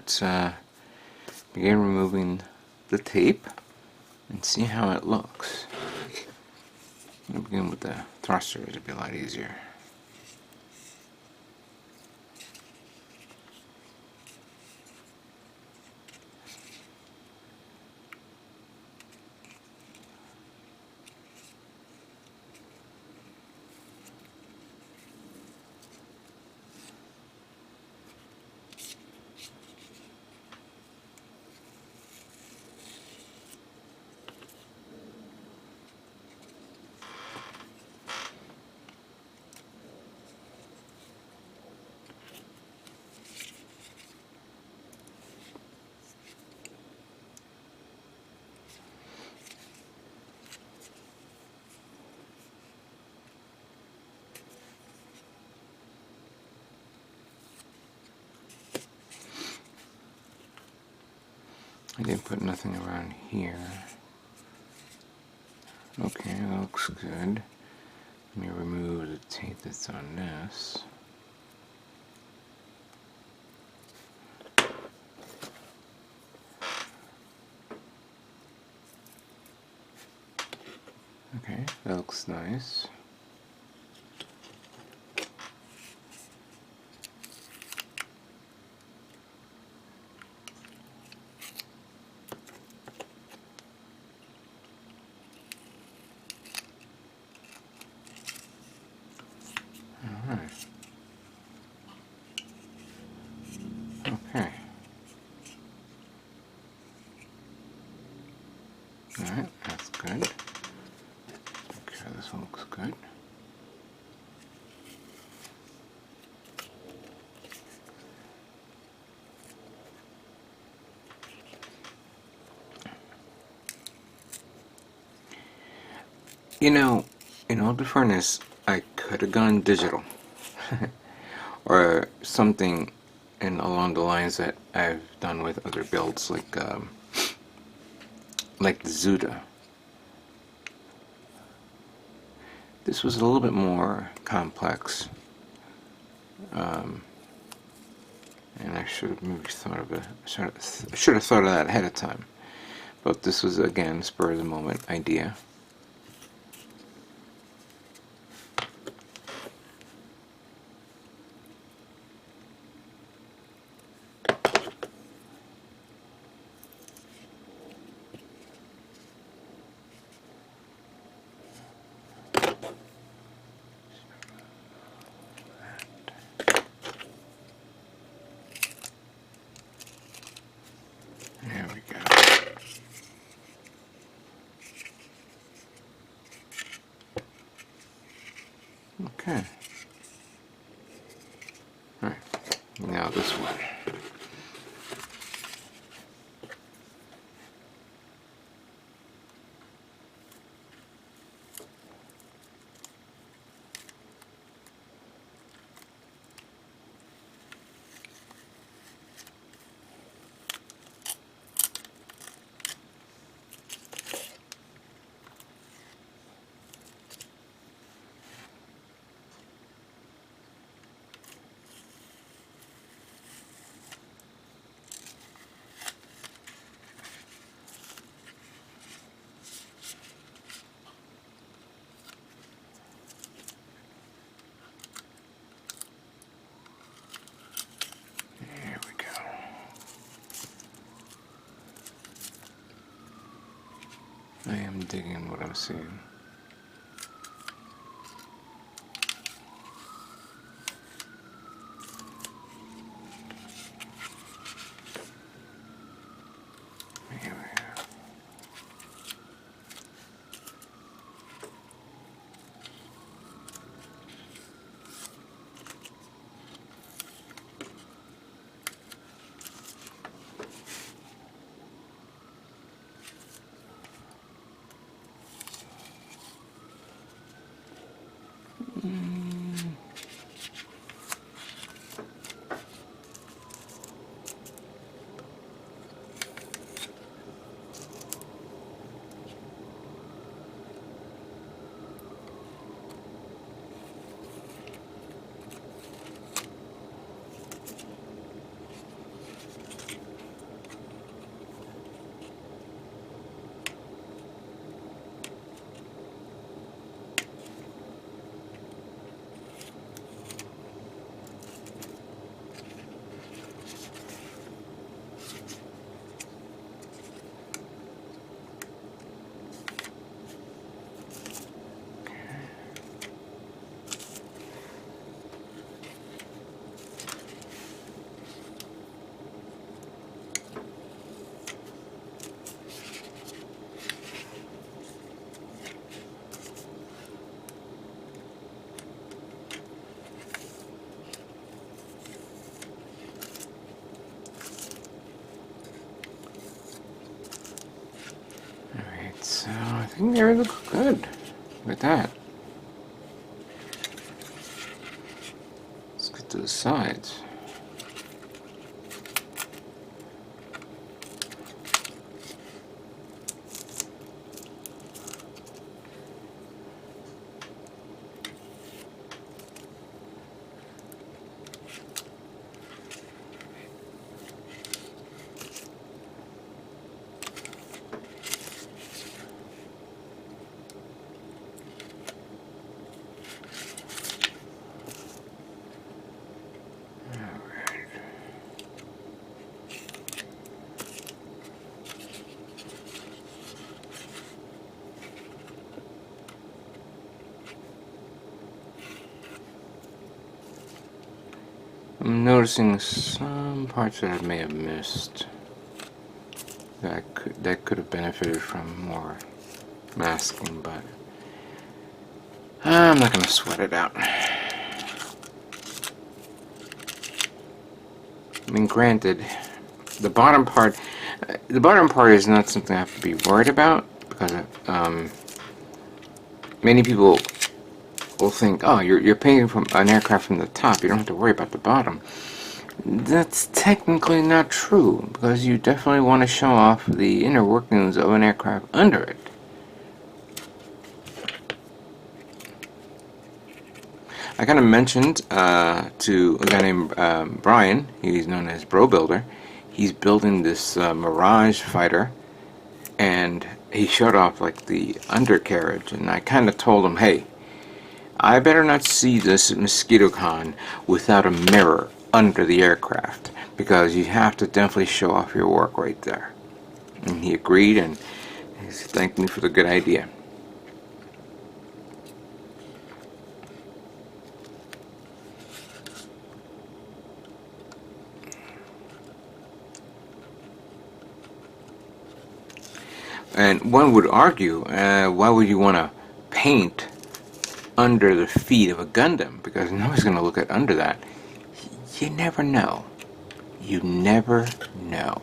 let's begin removing the tape and see how it looks. I'm going to begin with the thrusters, it'll be a lot easier. I didn't put nothing around here. Okay, that looks good. Let me remove the tape that's on this. Okay, that looks nice. Alright. Okay. Alright, that's good. Okay, this one looks good. You know, in all fairness, I could have gone digital. Or something along the lines that I've done with other builds, like the Zuda. This was a little bit more complex, and I should have maybe thought of it. I should have thought of that ahead of time. But this was, again, spur of the moment idea. There we go. Okay. Alright, now this one. There we go. I am digging what I'm seeing. Here we go. think they look good. Look at that. Let's get to the sides. I'm noticing some parts that I may have missed that could have benefited from more masking, but I'm not going to sweat it out. I mean, granted, the bottom part is not something I have to be worried about, because many people will think, oh, you're painting from an aircraft from the top, you don't have to worry about the bottom. That's technically not true, because you definitely want to show off the inner workings of an aircraft under it. I kind of mentioned to a guy named Brian, he's known as Bro Builder. He's building this Mirage fighter, and he showed off like the undercarriage, and I kind of told him, hey, I better not see this Mosquitocon without a mirror under the aircraft, because you have to definitely show off your work right there. And he agreed, and he thanked me for the good idea. And one would argue, why would you want to paint under the feet of a Gundam? Because nobody's going to look at under that. You never know. You never know.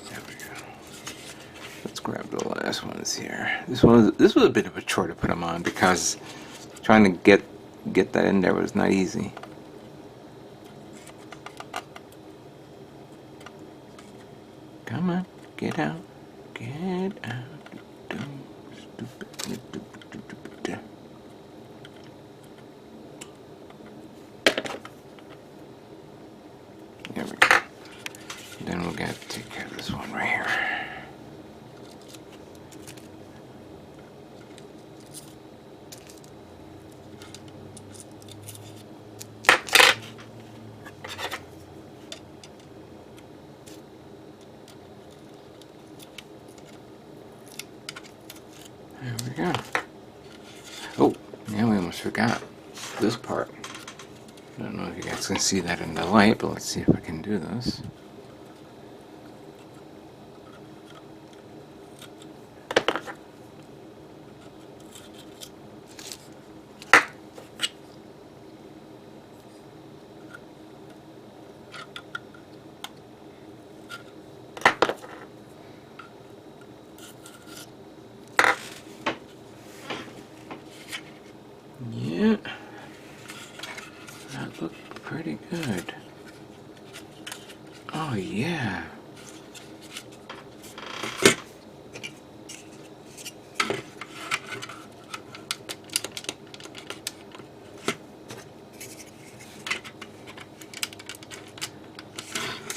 There we go. Let's grab the last ones here. This was a bit of a chore to put them on, because trying to get that in there was not easy. Come on, get out. Get out. Stupid. There we go. Then we'll take care of this one right here. There we go. Oh, now we almost forgot this part. I don't know if you guys can see that in the light, but let's see if I can do this. Yeah, that looked pretty good. Oh yeah.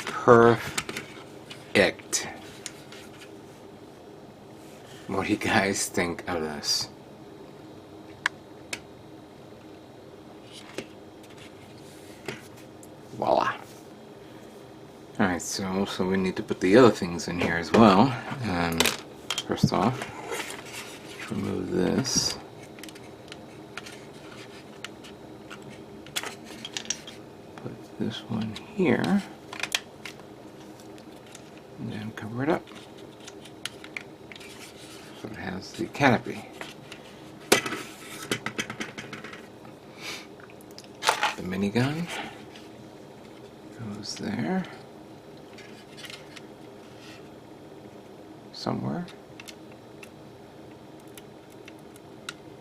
Perfect. What do you guys think of this? Voila. Alright, so we need to put the other things in here as well. First off, remove this. Put this one here. And then cover it up. So it has the canopy. The minigun goes there. somewhere.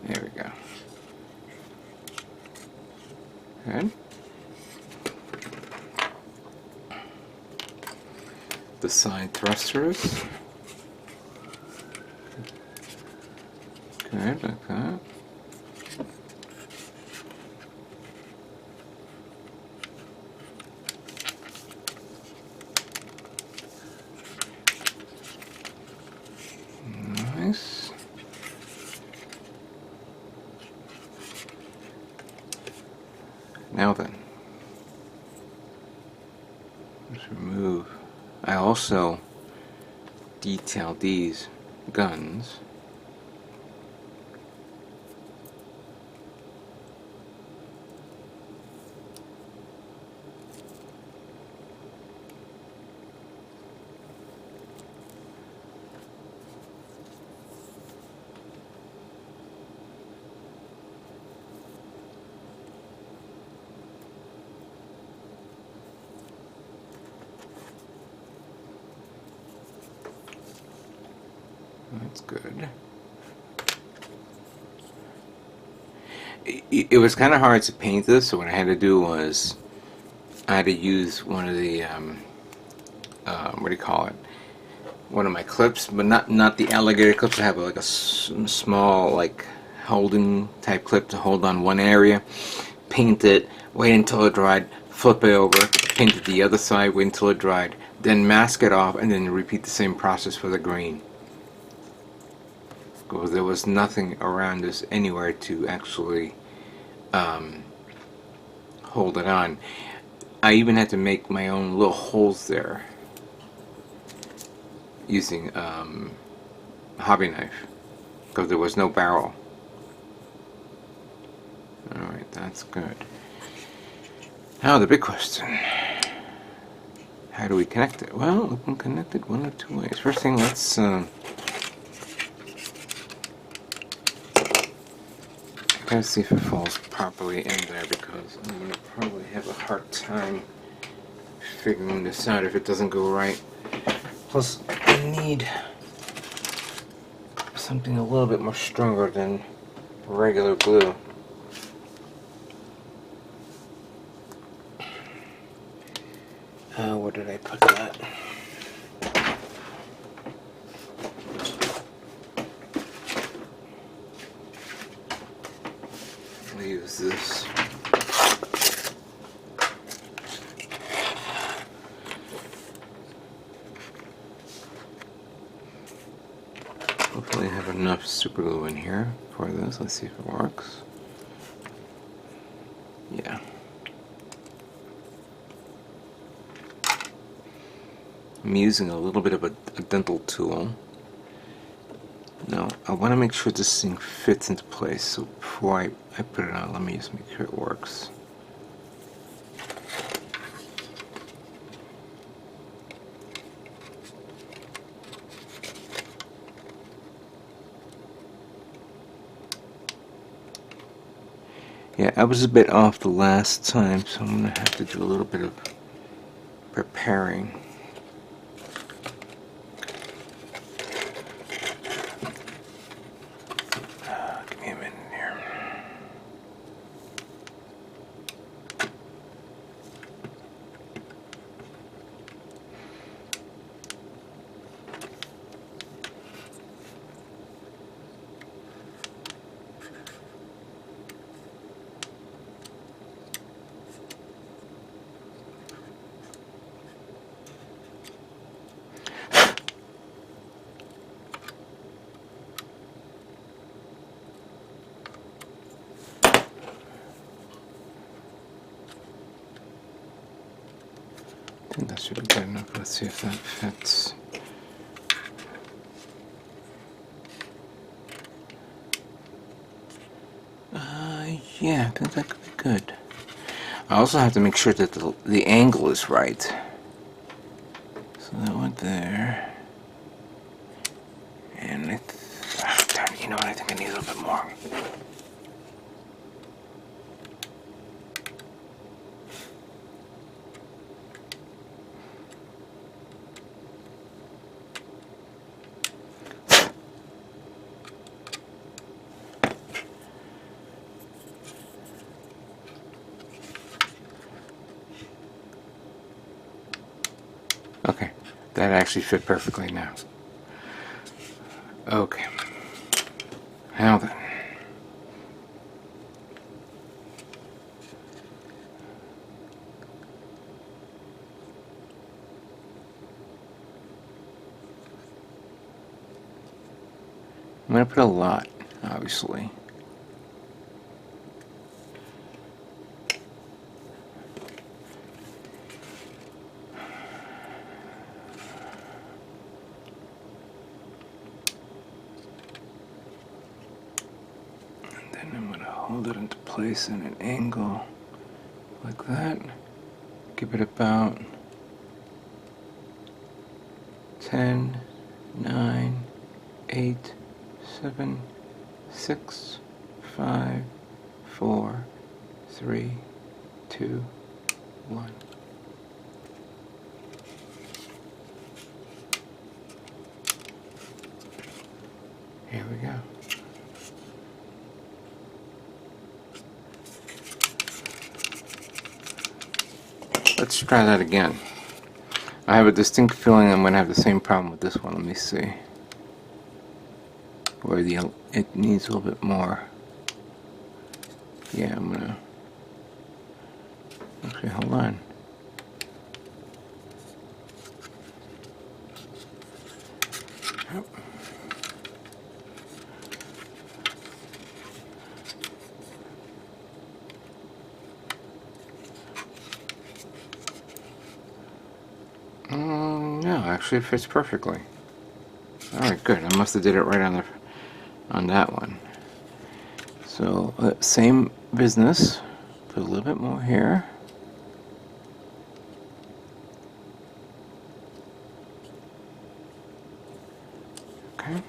There we go. Good. The side thrusters. Good, like that. Nice. Now then, let's remove. I also detailed these guns. That's good. It was kind of hard to paint this, so what I had to do was I had to use one of the what do you call it? One of my clips, but not the alligator clips. I have like a small like holding type clip to hold on one area. Paint it, wait until it dried, flip it over, paint it the other side, wait until it dried, then mask it off, and then repeat the same process for the green. Because there was nothing around this anywhere to actually hold it on. I even had to make my own little holes there using a hobby knife because there was no barrel. Alright, that's good. Now the big question. How do we connect it? Well, we can connect it one of two ways. First thing, let's see if it falls properly in there, because I'm going to probably have a hard time figuring this out if it doesn't go right. Plus, I need something a little bit more stronger than regular glue. Where did I put that? I'll use this. Hopefully I have enough super glue in here for this. Let's see if it works. Yeah. I'm using a little bit of a dental tool. Now, I want to make sure this thing fits into place, so before I put it on, let me just make sure it works. Yeah, I was a bit off the last time, so I'm going to have to do a little bit of preparing. Give me a minute here. I think that should be good enough. Let's see if that fits. Yeah, I think that could be good. I also have to make sure that the angle is right. So that went there. And you know what, I think I need a little bit more. Okay, that actually fit perfectly now. Okay, now then. I'm going to put a lot, obviously. And then I'm going to hold it into place in an angle like that. Give it about 10, 9, 8, 7, 6, 5, 4, 3, 2, 1. Here we go. Let's try that again. I have a distinct feeling I'm going to have the same problem with this one. Let me see. Where it needs a little bit more. Yeah, I'm going to... Actually, hold on. Yep. No, actually it fits perfectly. Alright, good. I must have did it right on that one. So, same business. Put a little bit more here. Okay.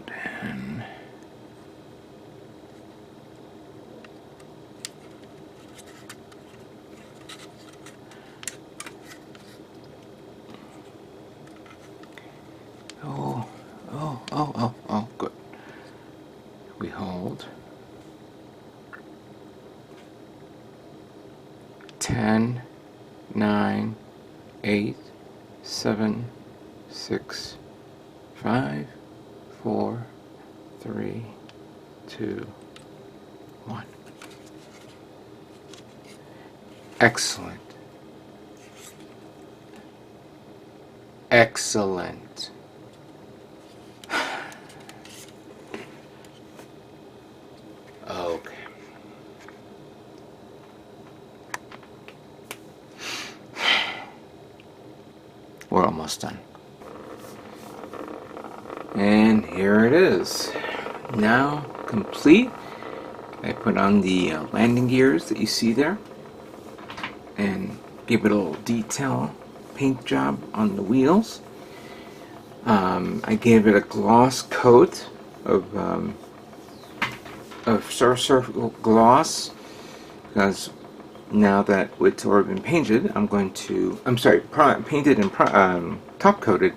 Then oh, good. We hold 10, 9, 8, 7, 6, 5, 4, 3, 2, 1. Excellent. Excellent. Okay. We're almost done. And here it is. Now complete. I put on the landing gears that you see there and give it a little detail paint job on the wheels. I gave it a gloss coat of surf gloss because now that it's already been painted, painted and top coated,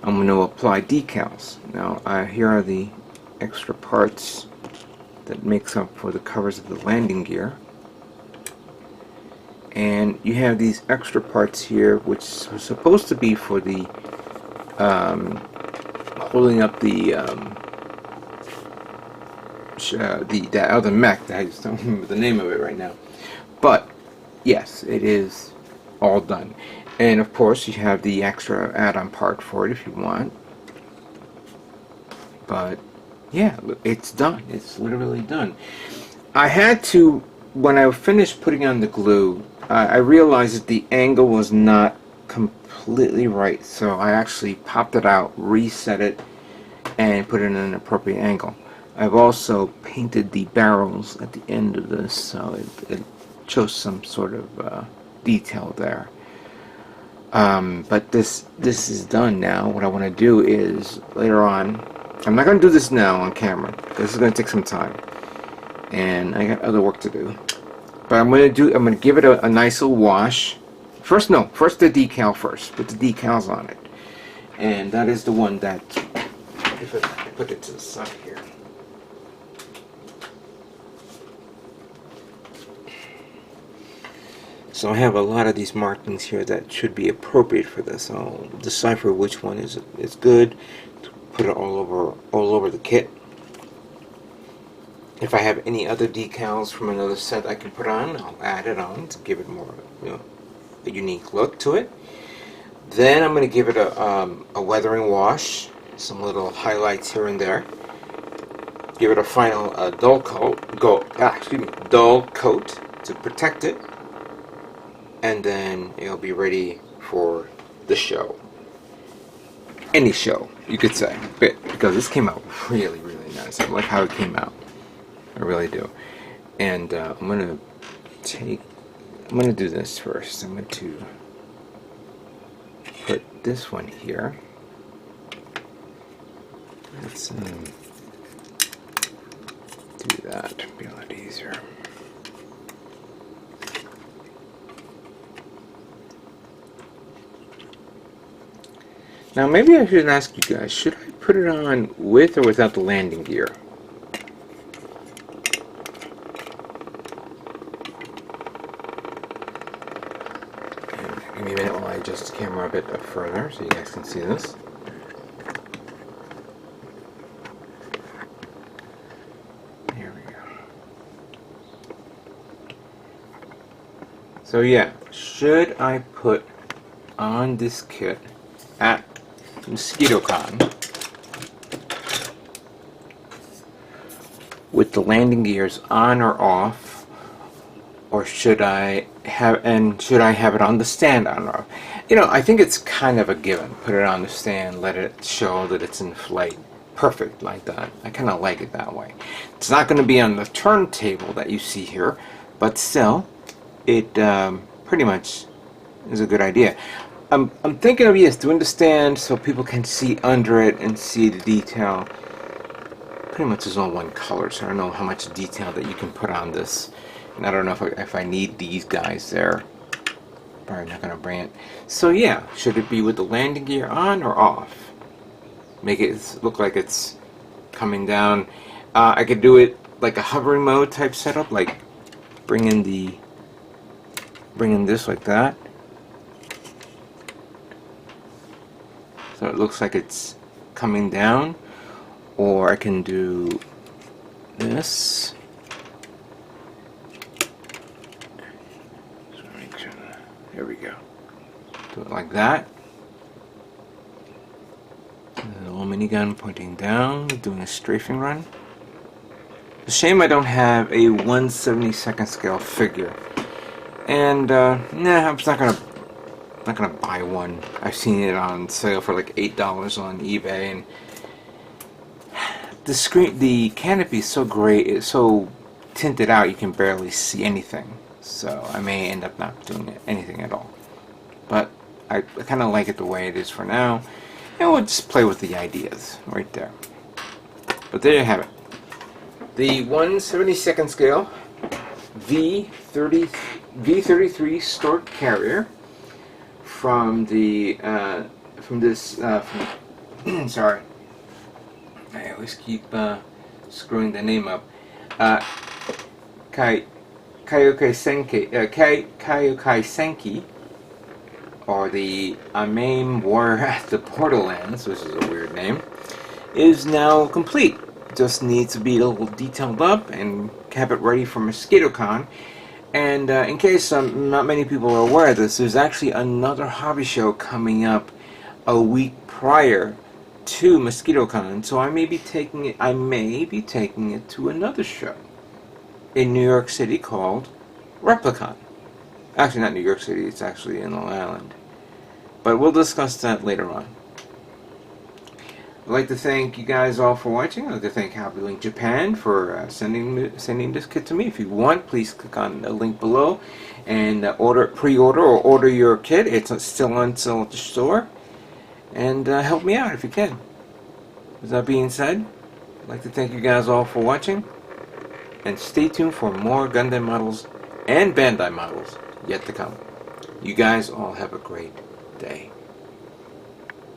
I'm going to apply decals. Now here are the extra parts that makes up for the covers of the landing gear. And you have these extra parts here which are supposed to be for the holding up that other mech that I just don't remember the name of it right now. But yes, it is all done. And of course you have the extra add-on part for it if you want. But yeah, it's done. It's literally done. I had to, when I finished putting on the glue, I realized that the angle was not completely right, so I actually popped it out, reset it, and put it in an appropriate angle. I've also painted the barrels at the end of this, so it shows some sort of detail there. But this is done now. What I want to do is later on, I'm not going to do this now on camera. This is going to take some time, and I got other work to do. But I'm going to give it a nice little wash. First the decal first. Put the decals on it, and that is the one that, if I put it to the side here. So I have a lot of these markings here that should be appropriate for this. I'll decipher which one is good. Put it all over the kit. If I have any other decals from another set I can put on, I'll add it on to give it more, a unique look to it. Then I'm going to give it a weathering wash, some little highlights here and there. Give it a final dull coat to protect it, and then it'll be ready for the show. Any show, you could say, because this came out really, really nice. I like how it came out. I really do. And I'm gonna do this first. I'm going to put this one here. Let's do that. Be a lot easier. Now maybe I should ask you guys, should I put it on with or without the landing gear? Give me a minute while I adjust the camera a bit further so you guys can see this. Here we go. So yeah, should I put on this kit at Mosquitocon with the landing gears on or off, or should I have it on the stand on or off? I think it's kind of a given. Put it on the stand, let it show that it's in flight. Perfect, like that. I kind of like it that way. It's not going to be on the turntable that you see here, but still, it pretty much is a good idea. I'm thinking of doing the stand so people can see under it and see the detail. Pretty much is all one color, so I don't know how much detail that you can put on this. And I don't know if I need these guys there. Probably not going to bring it. So yeah, should it be with the landing gear on or off? Make it look like it's coming down. I could do it like a hovering mode type setup, like bring in this like that. So it looks like it's coming down, or I can do this. There we go. Do it like that. A little minigun pointing down, doing a strafing run. It's a shame I don't have a 1/72nd scale figure. And nah, I'm not gonna buy one. I've seen it on sale for like $8 on eBay, and the canopy is so great, it's so tinted out you can barely see anything. So I may end up not doing anything at all. But I kind of like it the way it is for now, and we'll just play with the ideas right there. But there you have it. The 1/72nd scale V-33 Stork carrier from sorry, I always keep screwing the name up. Kyokai Senki, or the Amame War at the Borderlands, which is a weird name, is now complete. Just needs to be a little detailed up and have it ready for Mosquitocon. And in case not many people are aware of this, there's actually another hobby show coming up a week prior to Mosquitocon, so I may be taking it to another show in New York City called Replicon. Actually, not New York City, it's actually in Long Island. But we'll discuss that later on. I'd like to thank you guys all for watching. I'd like to thank Happy Link Japan for sending this kit to me. If you want, please click on the link below and pre-order or order your kit. It's still on sale at the store. And help me out if you can. With that being said, I'd like to thank you guys all for watching. And stay tuned for more Gundam models and Bandai models yet to come. You guys all have a great day.